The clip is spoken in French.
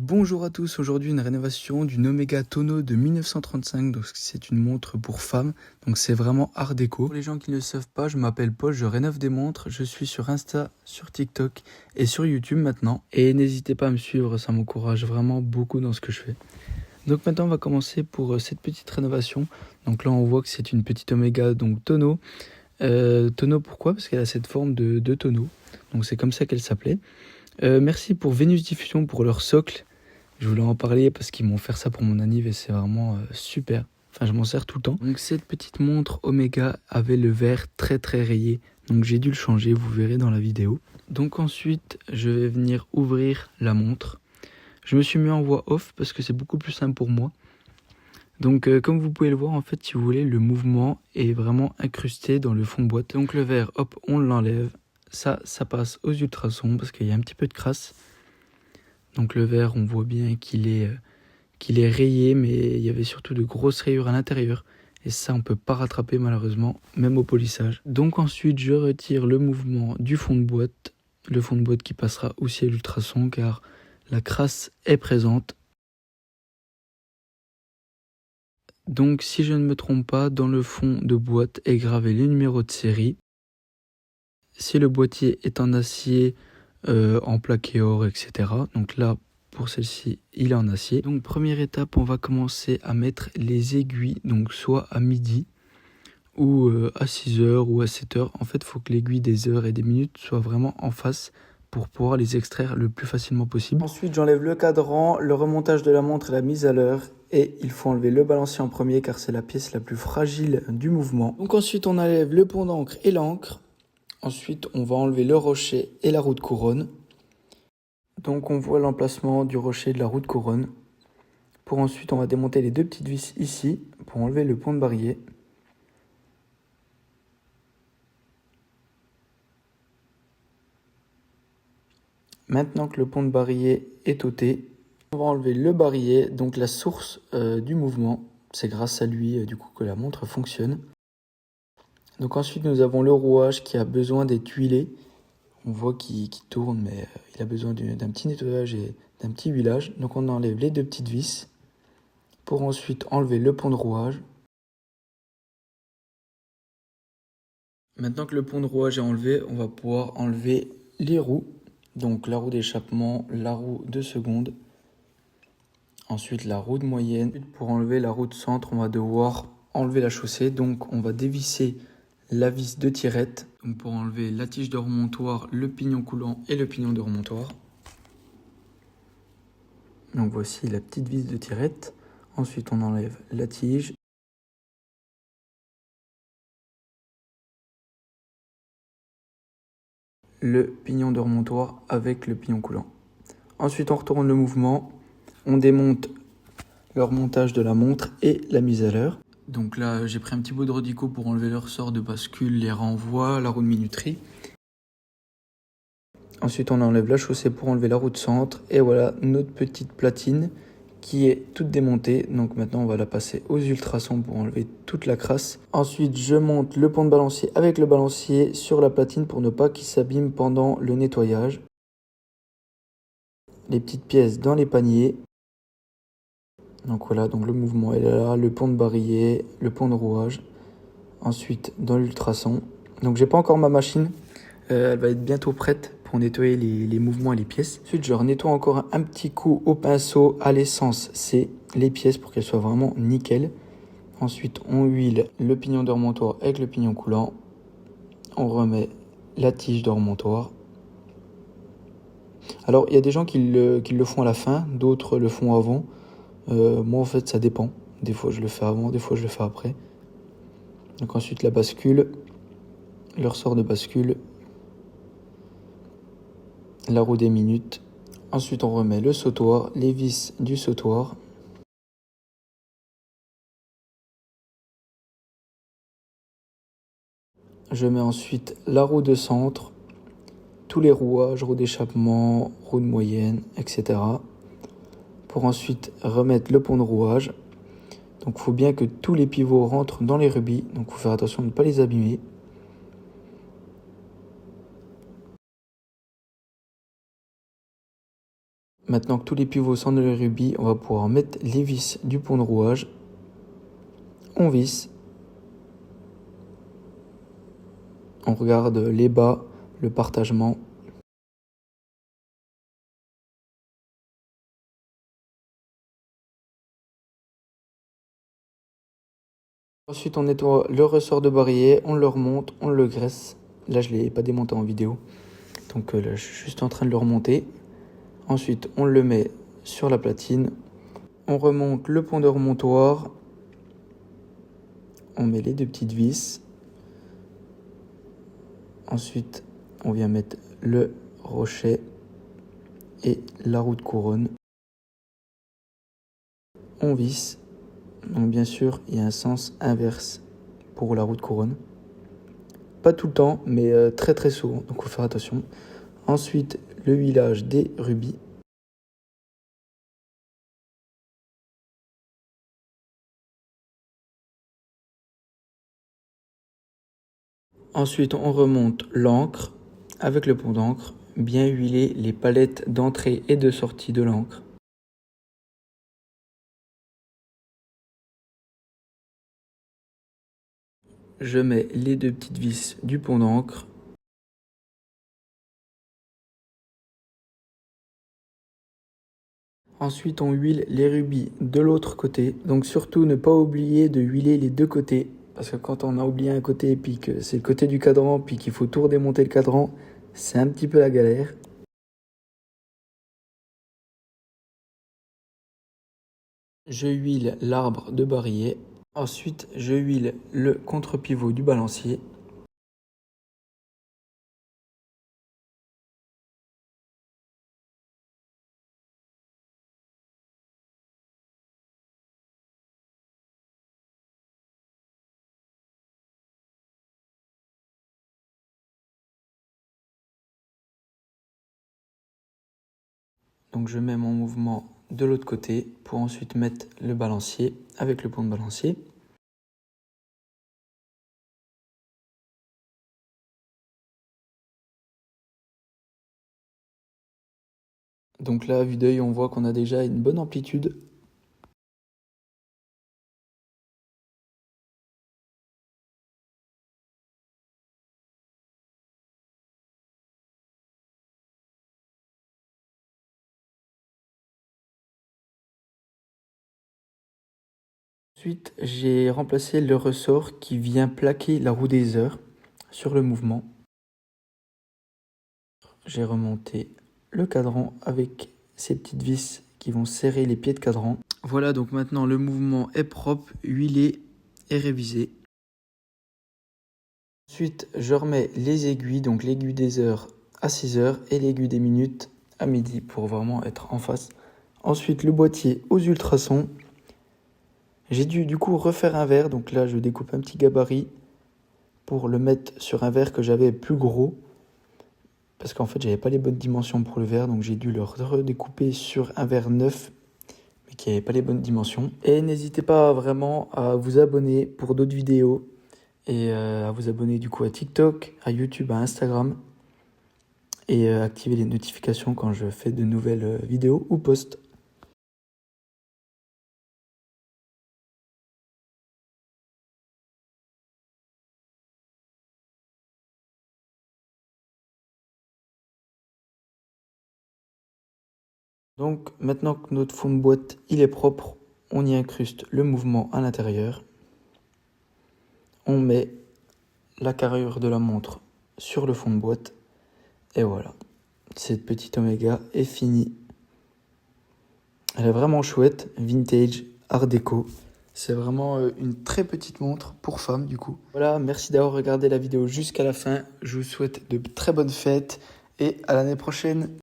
Bonjour à tous, aujourd'hui une rénovation d'une Omega Tonneau de 1935, donc c'est une montre pour femmes, donc c'est vraiment art déco. Pour les gens qui ne le savent pas, je m'appelle Paul, je rénove des montres, je suis sur Insta, sur TikTok et sur YouTube maintenant. Et n'hésitez pas à me suivre, ça m'encourage vraiment beaucoup dans ce que je fais. Donc maintenant on va commencer pour cette petite rénovation. Donc là on voit que c'est une petite Omega, donc tonneau. Tonneau pourquoi? Parce qu'elle a cette forme de tonneau, donc c'est comme ça qu'elle s'appelait. Merci pour Vénus Diffusion pour leur socle. Je voulais en parler parce qu'ils m'ont offert ça pour mon anniv et c'est vraiment super. Enfin, je m'en sers tout le temps. Donc cette petite montre Omega avait le verre très rayé. Donc j'ai dû le changer, vous verrez dans la vidéo. Donc ensuite, je vais venir ouvrir la montre. Je me suis mis en voix off parce que c'est beaucoup plus simple pour moi. Donc comme vous pouvez le voir, en fait, si vous voulez, le mouvement est vraiment incrusté dans le fond de boîte. Donc le verre, hop, on l'enlève. Ça passe aux ultrasons parce qu'il y a un petit peu de crasse. Donc le verre, on voit bien qu'il est rayé, mais il y avait surtout de grosses rayures à l'intérieur. Et ça, on ne peut pas rattraper malheureusement, même au polissage. Donc ensuite, je retire le mouvement du fond de boîte. Le fond de boîte qui passera aussi à l'ultrason car la crasse est présente. Donc si je ne me trompe pas, dans le fond de boîte est gravé le numéro de série. Si le boîtier est en acier, en plaqué or, etc. Donc là, pour celle-ci, il est en acier. Donc première étape, on va commencer à mettre les aiguilles, donc soit à midi, ou à 6h ou à 7h. En fait, il faut que l'aiguille des heures et des minutes soit vraiment en face pour pouvoir les extraire le plus facilement possible. Ensuite, j'enlève le cadran, le remontage de la montre et la mise à l'heure. Et il faut enlever le balancier en premier car c'est la pièce la plus fragile du mouvement. Donc ensuite, on enlève le pont d'encre et l'encre. Ensuite, on va enlever le rocher et la roue de couronne. Donc on voit l'emplacement du rocher et de la roue de couronne. Pour ensuite, on va démonter les deux petites vis ici pour enlever le pont de barillet. Maintenant que le pont de barillet est ôté, on va enlever le barillet, donc la source du mouvement. C'est grâce à lui du coup que la montre fonctionne. Donc ensuite, nous avons le rouage qui a besoin d'être huilé. On voit qu'il tourne, mais il a besoin d'un petit nettoyage et d'un petit huilage. Donc on enlève les deux petites vis pour ensuite enlever le pont de rouage. Maintenant que le pont de rouage est enlevé, on va pouvoir enlever les roues. Donc la roue d'échappement, la roue de seconde. Ensuite la roue de moyenne. Pour enlever la roue de centre, on va devoir enlever la chaussée. Donc on va dévisser la vis de tirette. Donc pour enlever la tige de remontoir, le pignon coulant et le pignon de remontoir. Donc voici la petite vis de tirette. Ensuite on enlève la tige. Le pignon de remontoir avec le pignon coulant. Ensuite on retourne le mouvement. On démonte le remontage de la montre et la mise à l'heure. Donc là, j'ai pris un petit bout de redico pour enlever le ressort de bascule, les renvois, la roue de minuterie. Ensuite, on enlève la chaussée pour enlever la roue de centre. Et voilà notre petite platine qui est toute démontée. Donc maintenant, on va la passer aux ultrasons pour enlever toute la crasse. Ensuite, je monte le pont de balancier avec le balancier sur la platine pour ne pas qu'il s'abîme pendant le nettoyage. Les petites pièces dans les paniers. Donc voilà, donc le mouvement est là, le pont de barillet, le pont de rouage. Ensuite, dans l'ultrason. Donc j'ai pas encore ma machine, elle va être bientôt prête pour nettoyer les mouvements et les pièces. Ensuite, je nettoie encore un petit coup au pinceau à l'essence C, les pièces pour qu'elles soient vraiment nickel. Ensuite, on huile le pignon de remontoir avec le pignon coulant. On remet la tige de remontoir. Alors, il y a des gens qui le font à la fin, d'autres le font avant. Moi en fait ça dépend, des fois je le fais avant, des fois je le fais après. Donc ensuite la bascule, le ressort de bascule, la roue des minutes. Ensuite on remet le sautoir, les vis du sautoir. Je mets ensuite la roue de centre, tous les rouages, roue d'échappement, roue de moyenne, etc. Pour ensuite remettre le pont de rouage. Donc il faut bien que tous les pivots rentrent dans les rubis, donc il faut faire attention de ne pas les abîmer. Maintenant que tous les pivots sont dans le rubis, on va pouvoir mettre les vis du pont de rouage. On visse. On regarde les bas, le partagement. Ensuite, on nettoie le ressort de barillet, on le remonte, on le graisse. Là, je ne l'ai pas démonté en vidéo. Donc là, je suis juste en train de le remonter. Ensuite, on le met sur la platine. On remonte le pont de remontoir. On met les deux petites vis. Ensuite, on vient mettre le rochet et la roue de couronne. On visse. Donc bien sûr, il y a un sens inverse pour la roue de couronne. Pas tout le temps, mais très très souvent, donc il faut faire attention. Ensuite, le huilage des rubis. Ensuite, on remonte l'encre avec le pont d'encre. Bien huiler les palettes d'entrée et de sortie de l'encre. Je mets les deux petites vis du pont d'encre. Ensuite, on huile les rubis de l'autre côté. Donc surtout, ne pas oublier de huiler les deux côtés. Parce que quand on a oublié un côté et puis que c'est le côté du cadran, puis qu'il faut tout redémonter le cadran, c'est un petit peu la galère. Je huile l'arbre de barillet. Ensuite, je huile le contre-pivot du balancier. Donc je mets mon mouvement de l'autre côté pour ensuite mettre le balancier avec le pont de balancier. Donc là, à vue d'œil, on voit qu'on a déjà une bonne amplitude. Ensuite, j'ai remplacé le ressort qui vient plaquer la roue des heures sur le mouvement. J'ai remonté le cadran avec ces petites vis qui vont serrer les pieds de cadran. Voilà, donc maintenant le mouvement est propre, huilé et révisé. Ensuite, je remets les aiguilles, donc l'aiguille des heures à 6 heures et l'aiguille des minutes à midi pour vraiment être en face. Ensuite, le boîtier aux ultrasons. J'ai dû du coup refaire un verre, donc là je découpe un petit gabarit pour le mettre sur un verre que j'avais plus gros. Parce qu'en fait j'avais pas les bonnes dimensions pour le verre, donc j'ai dû le redécouper sur un verre neuf, mais qui n'avait pas les bonnes dimensions. Et n'hésitez pas vraiment à vous abonner pour d'autres vidéos, et à vous abonner du coup à TikTok, à YouTube, à Instagram, et activer les notifications quand je fais de nouvelles vidéos ou posts. Donc maintenant que notre fond de boîte il est propre, on y incruste le mouvement à l'intérieur. On met la carrure de la montre sur le fond de boîte. Et voilà, cette petite Omega est finie. Elle est vraiment chouette, vintage, art déco. C'est vraiment une très petite montre pour femme du coup. Voilà, merci d'avoir regardé la vidéo jusqu'à la fin. Je vous souhaite de très bonnes fêtes et à l'année prochaine.